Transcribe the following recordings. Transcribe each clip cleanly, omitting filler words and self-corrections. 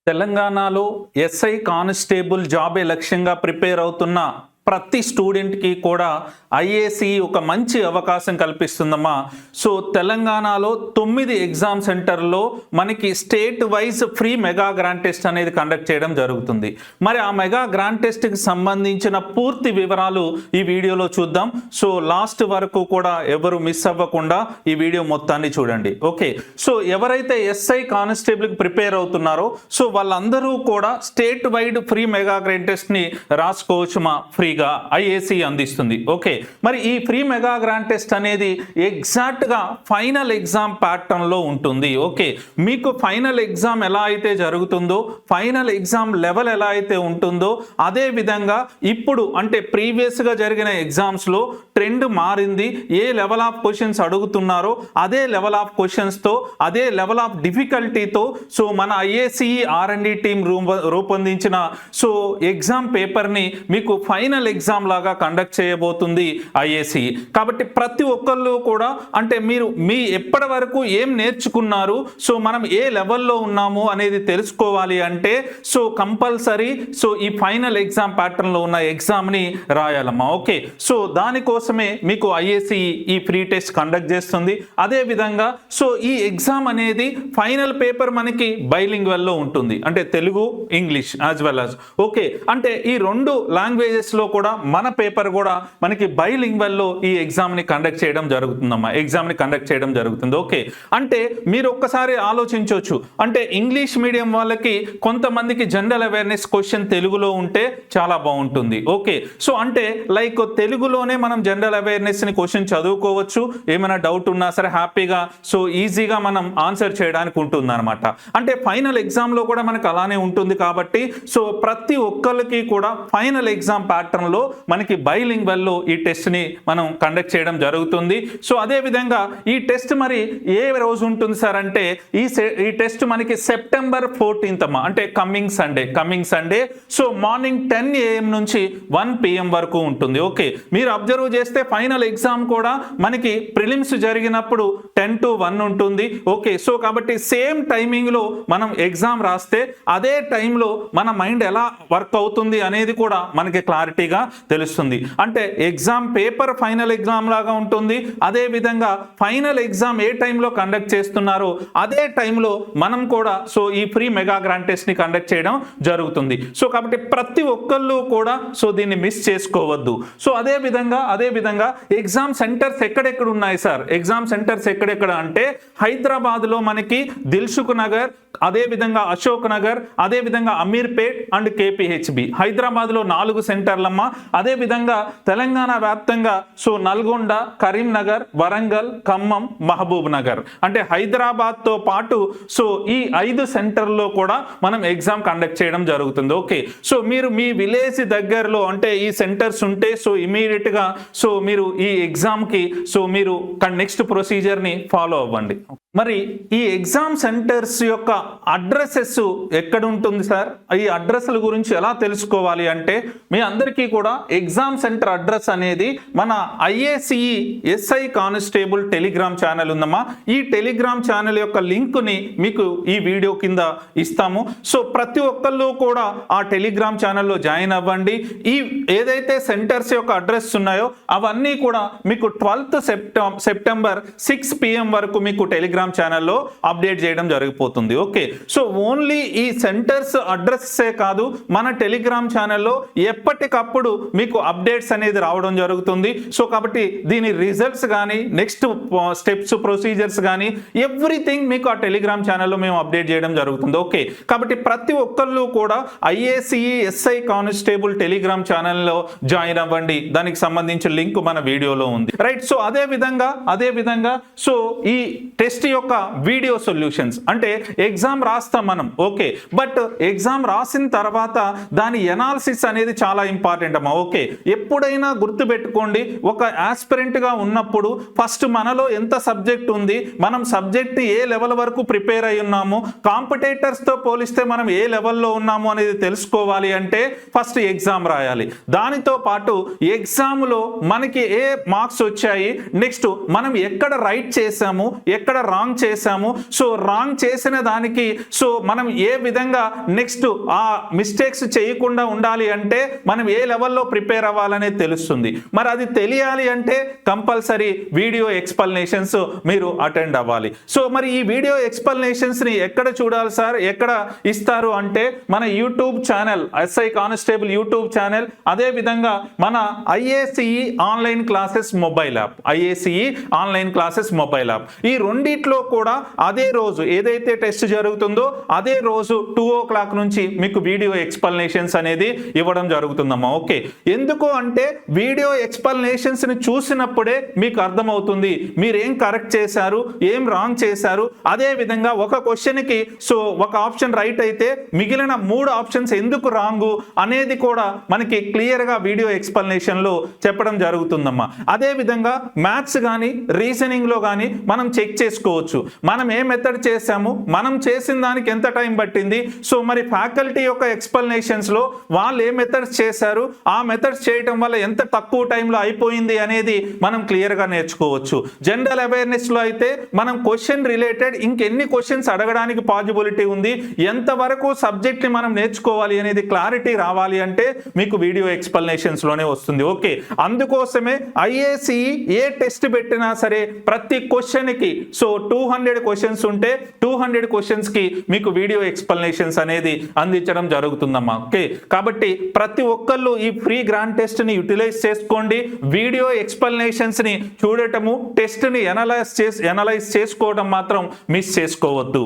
తెలంగాణలో SI constable జాబే లక్ష్యంగా ప్రిపేర్ అవుతున్న ప్రతి స్టూడెంట్కి కూడా ఐఏసీ ఒక మంచి అవకాశం కల్పిస్తుందమ్మా. సో తెలంగాణలో 9 ఎగ్జామ్ సెంటర్లో మనకి state wise free mega grand test అనేది కండక్ట్ చేయడం జరుగుతుంది. మరి ఆ మెగా గ్రాండ్ టెస్ట్కి సంబంధించిన పూర్తి వివరాలు ఈ వీడియోలో చూద్దాం. సో లాస్ట్ వరకు కూడా ఎవరు మిస్ అవ్వకుండా ఈ వీడియో మొత్తాన్ని చూడండి. ఓకే, సో ఎవరైతే ఎస్ఐ కానిస్టేబుల్కి ప్రిపేర్ అవుతున్నారో సో వాళ్ళందరూ కూడా statewide free mega grand టెస్ట్ని రాసుకోవచ్చు మా ఫ్రీ ఐఏసీ అందిస్తుంది. ఓకే, మరి ఈ ఫ్రీ మెగా గ్రాండ్ టెస్ట్ అనేది ఎగ్జాక్ట్గా ఫైనల్ ఎగ్జామ్ ప్యాటర్న్లో ఉంటుంది. ఓకే, మీకు ఫైనల్ ఎగ్జామ్ ఎలా అయితే జరుగుతుందో, ఫైనల్ ఎగ్జామ్ లెవెల్ ఎలా అయితే ఉంటుందో అదే విధంగా ఇప్పుడు అంటే ప్రీవియస్గా జరిగిన ఎగ్జామ్స్లో ట్రెండ్ మారింది. ఏ లెవెల్ ఆఫ్ క్వశ్చన్స్ అడుగుతున్నారో అదే లెవెల్ ఆఫ్ క్వశ్చన్స్తో, అదే లెవెల్ ఆఫ్ డిఫికల్టీతో సో మన ఐఏసీ R&D టీం రూపొందించిన సో ఎగ్జామ్ పేపర్ని మీకు ఫైనల్ ఎగ్జామ్ లాగా కండక్ట్ చేయబోతుంది ఐఏసీ. కాబట్టి ప్రతి ఒక్కళ్ళు కూడా అంటే మీరు మీ ఎప్పటి వరకు ఏం నేర్చుకున్నారు, సో మనం ఏ లెవెల్లో ఉన్నాము అనేది తెలుసుకోవాలి అంటే సో కంపల్సరీ సో ఈ ఫైనల్ ఎగ్జామ్ ప్యాటర్న్లో ఉన్న ఎగ్జామ్ని రాయాలమ్మా. ఓకే, సో దానికోసమే మీకు ఐఏసీ ఈ ఫ్రీ టెస్ట్ కండక్ట్ చేస్తుంది. అదేవిధంగా సో ఈ ఎగ్జామ్ అనేది ఫైనల్ పేపర్ మనకి బైలింగ్వల్లో ఉంటుంది, అంటే Telugu English as well as. Okay, అంటే ఈ రెండు లాంగ్వేజెస్లో కూడా మన పేపర్ కూడా మనకి బైలింగ్వల్లో ఈ ఎగ్జామ్ని కండక్ట్ చేయడం జరుగుతుందమ్మా, ఎగ్జామ్ని కండక్ట్ చేయడం జరుగుతుంది. ఓకే, అంటే మీరు ఒక్కసారి ఆలోచించవచ్చు, అంటే ఇంగ్లీష్ మీడియం వాళ్ళకి కొంతమందికి జనరల్ అవేర్నెస్ క్వశ్చన్ తెలుగులో ఉంటే చాలా బాగుంటుంది. ఓకే, సో అంటే లైక్ తెలుగులోనే మనం జనరల్ అవేర్నెస్ని క్వశ్చన్ చదువుకోవచ్చు, ఏమైనా డౌట్ ఉన్నా సరే హ్యాపీగా సో ఈజీగా మనం ఆన్సర్ చేయడానికి ఉంటుంది అనమాట. అంటే ఫైనల్ ఎగ్జామ్లో కూడా మనకు అలానే ఉంటుంది. కాబట్టి సో ప్రతి ఒక్కరికి కూడా ఫైనల్ ఎగ్జామ్ ప్యాటర్న్లో మనకి బైలింగ్వల్లో ఈ టెస్ట్ని మనం కండక్ట్ చేయడం జరుగుతుంది. సో అదేవిధంగా ఈ టెస్ట్ మరి ఏ రోజు ఉంటుంది సార్ అంటే ఈ టెస్ట్ మనకి సెప్టెంబర్ 14th అమ్మా, అంటే coming Sunday so morning 10 AM నుంచి 1 PM వరకు ఉంటుంది. ఓకే, మీరు అబ్జర్వ్ చేస్తే ఫైనల్ ఎగ్జామ్ కూడా మనకి ప్రిలిమ్స్ జరిగినప్పుడు 10 to 1 ఉంటుంది. ఓకే, సో కాబట్టి సేమ్ టైమింగ్లో మనం ఎగ్జామ్ రాస్తే అదే టైంలో మన మైండ్ ఎలా వర్క్ అవుతుంది అనేది కూడా మనకి క్లారిటీగా తెలుస్తుంది. అంటే ఎగ్జామ్ పేపర్ ఫైనల్ ఎగ్జామ్ లాగా ఉంటుంది. అదే విధంగా ఫైనల్ ఎగ్జామ్ ఏ టైంలో కండక్ట్ చేస్తున్నారో అదే టైంలో మనం కూడా సో ఈ ఫ్రీ మెగా గ్రాండ్ టెస్ట్ ని కండక్ట్ చేయడం జరుగుతుంది. సో కాబట్టి ప్రతి ఒక్కళ్ళు కూడా సో దీన్ని మిస్ చేసుకోవద్దు. సో అదే విధంగా ఎగ్జామ్ సెంటర్స్ ఎక్కడెక్కడ ఉన్నాయి సార్? ఎగ్జామ్ సెంటర్స్ ఎక్కడెక్కడ అంటే హైదరాబాద్లో మనకి దిల్సుఖ్ నగర్, అదే విధంగా అశోక్ నగర్, అదే విధంగా అమీర్పేట్ అండ్ KPHB. హైదరాబాద్లో 4 సెంటర్లమ్మా. అదే విధంగా తెలంగాణ వ్యాప్తంగా సో నల్గొండ, కరీంనగర్, వరంగల్, ఖమ్మం, మహబూబ్ నగర్, అంటే హైదరాబాద్తో పాటు సో ఈ 5 సెంటర్లో కూడా మనం ఎగ్జామ్ కండక్ట్ చేయడం జరుగుతుంది. ఓకే, సో మీరు మీ విలేజ్ దగ్గరలో అంటే ఈ సెంటర్స్ ఉంటే సో ఇమీడియట్గా సో మీరు ఈ ఎగ్జామ్కి సో మీరు నెక్స్ట్ ప్రొసీజర్ని ఫాలో అవ్వండి. మరి ఈ ఎగ్జామ్ సెంటర్స్ యొక్క అడ్రసెస్ ఎక్కడ ఉంటుంది సార్? ఈ అడ్రస్ల గురించి ఎలా తెలుసుకోవాలి అంటే మీ అందరికీ కూడా ఎగ్జామ్ సెంటర్ అడ్రస్ అనేది మన IAC SI constable Telegram channel ఉందమ్మా. ఈ టెలిగ్రామ్ ఛానల్ యొక్క లింక్ని మీకు ఈ వీడియో కింద ఇస్తాము. సో ప్రతి ఒక్కళ్ళు కూడా ఆ టెలిగ్రామ్ ఛానల్లో జాయిన్ అవ్వండి. ఈ ఏదైతే సెంటర్స్ యొక్క అడ్రస్ ఉన్నాయో అవన్నీ కూడా మీకు 12th సెప్టెంబర్ 6 PM వరకు మీకు టెలిగ్రామ్ ఛానల్లో అప్డేట్ చేయడం జరిగిపోతుంది. ఓకే, సో ఓన్లీ ఈ సెంటర్స్ అడ్రస్సే కాదు, మన టెలిగ్రామ్ ఛానల్లో ఎప్పటికప్పుడు మీకు అప్డేట్స్ అనేది రావడం జరుగుతుంది. సో కాబట్టి దీని రిజల్ట్స్ కానీ నెక్స్ట్ స్టెప్స్ ప్రొసీజర్స్ కానీ ఎవ్రీథింగ్ మీకు ఆ టెలిగ్రామ్ ఛానల్లో మేము అప్డేట్ చేయడం జరుగుతుంది. ఓకే, కాబట్టి ప్రతి ఒక్కళ్ళు కూడా ఐఏసీ ఎస్ఐ కానిస్టేబుల్ టెలిగ్రామ్ ఛానల్లో జాయిన్ అవ్వండి. దానికి సంబంధించిన లింక్ మన వీడియోలో ఉంది. రైట్, సో అదే విధంగా సో ఈ టెస్ట్ యొక్క వీడియో సొల్యూషన్స్ అంటే ఎగ్జామ్ రాస్తాం మనం. ఓకే, బట్ ఎగ్జామ్ రాసిన తర్వాత దాని ఎనాలిసిస్ అనేది చాలా ఇంపార్టెంట్ అమ్మా. ఓకే, ఎప్పుడైనా గుర్తుపెట్టుకోండి, ఒక ఆస్పిరెంట్ గా ఉన్నప్పుడు ఫస్ట్ మనలో ఎంత సబ్జెక్ట్ ఉంది, మనం సబ్జెక్ట్ ఏ లెవెల్ వరకు ప్రిపేర్ అయి ఉన్నాము, కాంపిటేటర్స్ తో పోలిస్తే మనం ఏ లెవెల్లో ఉన్నాము అనేది తెలుసుకోవాలి అంటే ఫస్ట్ ఎగ్జామ్ రాయాలి. దానితో పాటు ఎగ్జామ్లో మనకి ఏ మార్క్స్ వచ్చాయి, నెక్స్ట్ మనం ఎక్కడ రైట్ చేసాము, ఎక్కడ రాంగ్ రాంగ్ చేశాము, సో రాంగ్ చేసిన దానికి సో మనం ఏ విధంగా నెక్స్ట్ ఆ మిస్టేక్స్ చేయకుండా ఉండాలి అంటే మనం ఏ లెవెల్లో ప్రిపేర్ అవ్వాలనేది తెలుస్తుంది. మరి అది తెలియాలి అంటే కంపల్సరీ వీడియో ఎక్స్ప్లనేషన్స్ మీరు అటెండ్ అవ్వాలి. సో మరి ఈ వీడియో ఎక్స్ప్లనేషన్స్ని ఎక్కడ చూడాలి సార్, ఎక్కడ ఇస్తారు అంటే మన YouTube channel SI constable YouTube channel, అదే విధంగా మన IACE online classes mobile app, IACE online classes mobile app, ఈ రెండిట్లో కూడా అదే రోజు ఏదైతే టెస్ట్ జరుగుతుందో అదే రోజు 2 o'clock నుంచి మీకు వీడియో ఎక్స్ప్లనేషన్స్ అనేది ఇవ్వడం జరుగుతుందమ్మా. ఓకే, ఎందుకు అంటే వీడియో ఎక్స్ప్లనేషన్స్ ని చూసినప్పుడే మీకు అర్థమవుతుంది మీరేం కరెక్ట్ చేశారు, ఏం రాంగ్ చేశారు. అదే విధంగా ఒక క్వశ్చన్కి సో ఒక ఆప్షన్ రైట్ అయితే మిగిలిన 3 ఆప్షన్స్ ఎందుకు రాంగు అనేది కూడా మనకి క్లియర్గా వీడియో ఎక్స్ప్లనేషన్లో చెప్పడం జరుగుతుందమ్మా. అదే విధంగా మ్యాథ్స్ కానీ రీజనింగ్లో కానీ మనం చెక్ చేసుకోవచ్చు మనం ఏ మెథడ్ చేసాము, మనం చేసిన దానికి ఎంత టైం పట్టింది. సో మరి ఫ్యాకల్టీ యొక్క ఎక్స్ప్లనేషన్స్లో వాళ్ళు ఏ మెథడ్స్ చేశారు, ఆ మెథడ్స్ చేయటం వల్ల ఎంత తక్కువ టైంలో అయిపోయింది అనేది మనం క్లియర్గా నేర్చుకోవచ్చు. జనరల్ అవేర్నెస్లో అయితే మనం క్వశ్చన్ రిలేటెడ్ ఇంకెన్ని క్వశ్చన్స్ అడగడానికి పాసిబిలిటీ ఉంది, ఎంతవరకు సబ్జెక్ట్ని మనం నేర్చుకోవాలి అనేది క్లారిటీ రావాలి అంటే మీకు వీడియో ఎక్స్ప్లనేషన్స్లోనే వస్తుంది. ఓకే, అందుకోసమే IACE ఏ టెస్ట్ పెట్టినా సరే ప్రతి క్వశ్చన్కి సో 200 క్వశ్చన్స్ ఉంటే 200 క్వశ్చన్స్కి మీకు వీడియో ఎక్స్ప్లనేషన్స్ అనేది అందించడం జరుగుతుందమ్మా. ఓకే, కాబట్టి ప్రతి ఒక్కళ్ళు ఈ ఫ్రీ గ్రాండ్ టెస్ట్ని యూటిలైజ్ చేసుకోండి. వీడియో ఎక్స్ప్లనేషన్స్ని చూడటము, టెస్ట్ని ఎనలైజ్ చేసుకోవడం మాత్రం మిస్ చేసుకోవద్దు.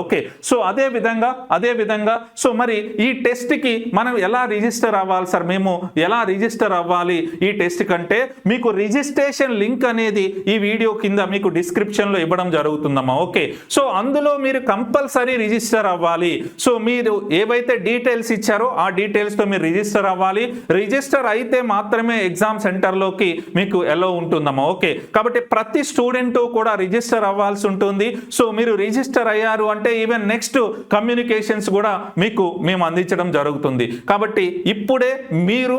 ఓకే, సో అదే విధంగా సో మరి ఈ టెస్ట్కి మనం ఎలా రిజిస్టర్ అవ్వాలి సార్, మేము ఎలా రిజిస్టర్ అవ్వాలి ఈ టెస్ట్ కంటే మీకు రిజిస్ట్రేషన్ లింక్ అనేది ఈ వీడియో కింద మీకు డిస్క్రిప్షన్లో ఇవ్వడం జరుగుతుందమ్మా. ఓకే, సో అందులో మీరు కంపల్సరీ రిజిస్టర్ అవ్వాలి. సో మీరు ఏవైతే డీటెయిల్స్ ఇచ్చారో ఆ డీటెయిల్స్తో మీరు రిజిస్టర్ అవ్వాలి. రిజిస్టర్ అయితే మాత్రమే ఎగ్జామ్ సెంటర్లోకి మీకు ఎలో ఉంటుందమ్మా. ఓకే, కాబట్టి ప్రతి స్టూడెంట్ కూడా రిజిస్టర్ అవ్వాల్సి ఉంటుంది. సో మీరు రిజిస్టర్ అయ్యారు అంటే ఈవెన్ నెక్స్ట్ కమ్యూనికేషన్స్ కూడా మీకు మేము అందించడం జరుగుతుంది. కాబట్టి ఇప్పుడే మీరు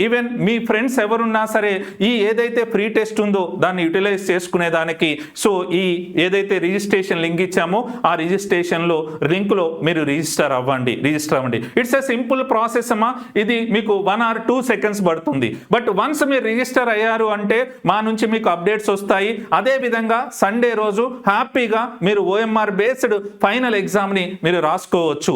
ఈవెన్ మీ ఫ్రెండ్స్ ఎవరున్నా సరే ఈ ఏదైతే ఫ్రీ టెస్ట్ ఉందో దాన్ని యూటిలైజ్ చేసుకునే దానికి సో ఈ ఏదైతే రిజిస్ట్రేషన్ లింక్ ఇచ్చామో ఆ రిజిస్ట్రేషన్లో లింక్లో మీరు రిజిస్టర్ అవ్వండి. ఇట్స్ ఎ సింపుల్ ప్రాసెస్ అమ్మా. ఇది మీకు 1 or 2 seconds పడుతుంది. బట్ వన్స్ మీరు రిజిస్టర్ అయ్యారు అంటే మా నుంచి మీకు అప్డేట్స్ వస్తాయి. అదే విధంగా సండే రోజు హ్యాపీగా మీరు OMR బేస్డ్ ఫైనల్ ఎగ్జామ్ని మీరు రాసుకోవచ్చు.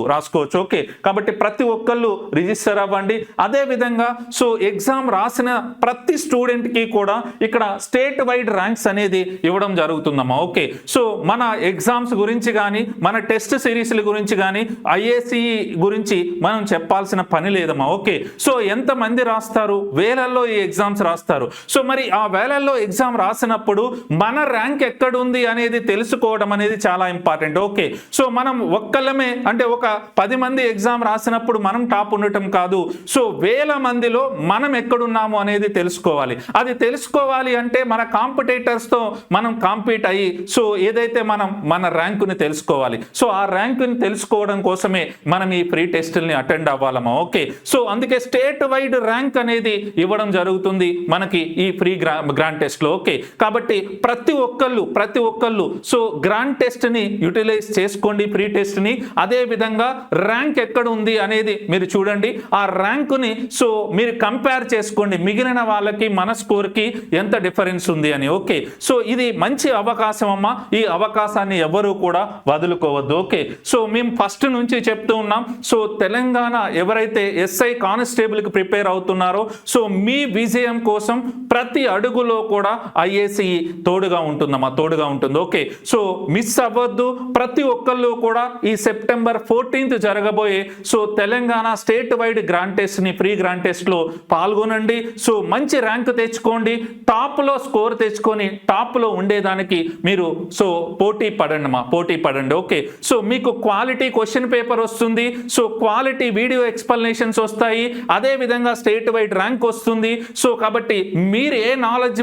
ఓకే, కాబట్టి ప్రతి ఒక్కళ్ళు రిజిస్టర్ అవ్వండి. అదే విధంగా సో ఎగ్జామ్ రాసిన ప్రతి స్టూడెంట్కి కూడా ఇక్కడ స్టేట్ వైడ్ ర్యాంక్స్ అనేది ఇవ్వడం జరుగుతుందమ్మా. ఓకే, సో మన ఎగ్జామ్స్ గురించి కానీ మన టెస్ట్ సిరీస్ల గురించి కానీ IACE గురించి మనం చెప్పాల్సిన పని లేదమ్మా. ఓకే, సో ఎంతమంది రాస్తారు, వేలల్లో ఈ ఎగ్జామ్స్ రాస్తారు. సో మరి ఆ వేలల్లో ఎగ్జామ్ రాసినప్పుడు మన ర్యాంక్ ఎక్కడుంది అనేది తెలుసుకోవడం అనేది చాలా ఇంపార్టెంట్. ఓకే, సో మనం ఒక్కళ్ళమే అంటే ఒక 10 మంది ఎగ్జామ్ రాసినప్పుడు మనం టాప్ ఉండటం కాదు. సో వేల మందిలో మనం ఎక్కడున్నాము అనేది తెలుసుకోవాలి. అది తెలుసుకోవాలి అంటే మన కాంపిటేటర్స్తో మనం కాంపీట్ అయ్యి సో ఏదైతే మనం మన ర్యాంకుని తెలుసుకోవాలి. సో ఆ ర్యాంకుని తెలుసుకోవడం కోసమే మనం ఈ ఫ్రీ టెస్టుల్ని అటెండ్ అవ్వాలమ్మా. ఓకే, సో అందుకే స్టేట్ వైడ్ ర్యాంక్ అనేది ఇవ్వడం జరుగుతుంది మనకి ఈ ఫ్రీ గ్రాండ్ టెస్ట్లో. ఓకే, కాబట్టి ప్రతి ఒక్కళ్ళు సో గ్రాండ్ టెస్ట్ని యూటిలైజ్ చేసుకోండి, ఫ్రీ టెస్ట్ని. అదే విధంగా ర్యాంక్ ఎక్కడ ఉంది అనేది మీరు చూడండి. ఆ ర్యాంకుని సో మీరు కంపేర్ చేసుకోండి మిగిలిన వాళ్ళకి మన స్కోర్కి ఎంత డిఫరెన్స్ ఉంది అని. ఓకే, సో ఇది మంచి అవకాశం అమ్మా. ఈ అవకాశాన్ని ఎవరు కూడా వదులుకోవద్దు. ఓకే, సో మేము ఫస్ట్ నుంచి చెప్తూ ఉన్నాం. సో తెలంగాణ ఎవరైతే SI కానిస్టేబుల్కి ప్రిపేర్ అవుతున్నారో సో మీ విజయం కోసం ప్రతి అడుగులో కూడా IACE తోడుగా ఉంటుందమ్మా, తోడుగా ఉంటుంది. ఓకే, సో మిస్ అవ్వద్దు. ప్రతి ఒక్కళ్ళు కూడా ఈ September 14th జరగబోయే so Telangana statewide grand టెస్ట్ని ఫ్రీ గ్రాండ్ టెస్ట్లో పాల్గొనండి. సో మంచి ర్యాంక్ తెచ్చుకోండి, టాప్లో స్కోర్ తెచ్చుకొని టాప్లో ఉండేదానికి మీరు సో పోటీ పడండి. ఓకే, సో మీకు క్వాలిటీ క్వశ్చన్ పేపర్ వస్తుంది. సో క్వాలిటీ వీడియో ఎక్స్ప్లనేషన్స్ వస్తాయి. అదే విధంగా స్టేట్ వైడ్ ర్యాంక్ వస్తుంది. సో కాబట్టి మీరు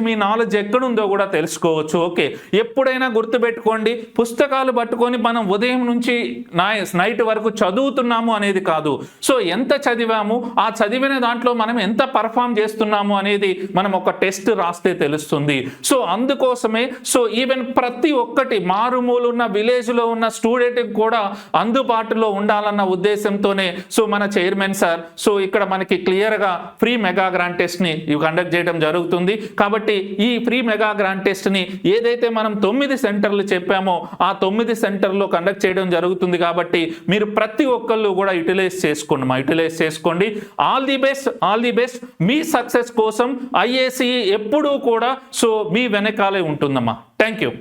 మీ నాలెడ్జ్ ఎక్కడుందో కూడా తెలుసుకోవచ్చు. ఓకే, ఎప్పుడైనా గుర్తుపెట్టుకోండి, పుస్తకాలు పట్టుకొని మనం ఉదయం నుంచి నైట్ వరకు చదువుతున్నాము అనేది కాదు. సో ఎంత చదివాము, ఆ చదివిన దాంట్లో మనం ఎంత పర్ఫామ్ చేస్తున్నాము అనేది మనం ఒక టెస్ట్ రాస్తే తెలుస్తుంది. సో అందుకోసమే సో ఈవెన్ ప్రతి ఒక్కటి మారుమూల ఉన్న విలేజ్లో ఉన్న స్టూడెంట్కి కూడా అందుబాటులో ఉండాలన్న ఉద్దేశంతోనే సో మన చైర్మన్ సార్ సో ఇక్కడ మనకి క్లియర్గా ఫ్రీ మెగా గ్రాండ్ టెస్ట్ని కండక్ట్ చేయడం జరుగుతుంది. కాబట్టి ఈ ఫ్రీ మెగా గ్రాండ్ టెస్ట్ని ఏదైతే మనం 9 సెంటర్లు చెప్పామో ఆ 9 సెంటర్లో కండక్ట్ చేయడం జరుగుతుంది. కాబట్టి మీరు ప్రతి ఒక్కళ్ళు కూడా యూటిలైజ్ చేసుకోండి. All the best. Me success కోసం IACE ఎప్పుడూ కూడా సో మీ వెనకాలే ఉంటుందమ్మా. Thank you.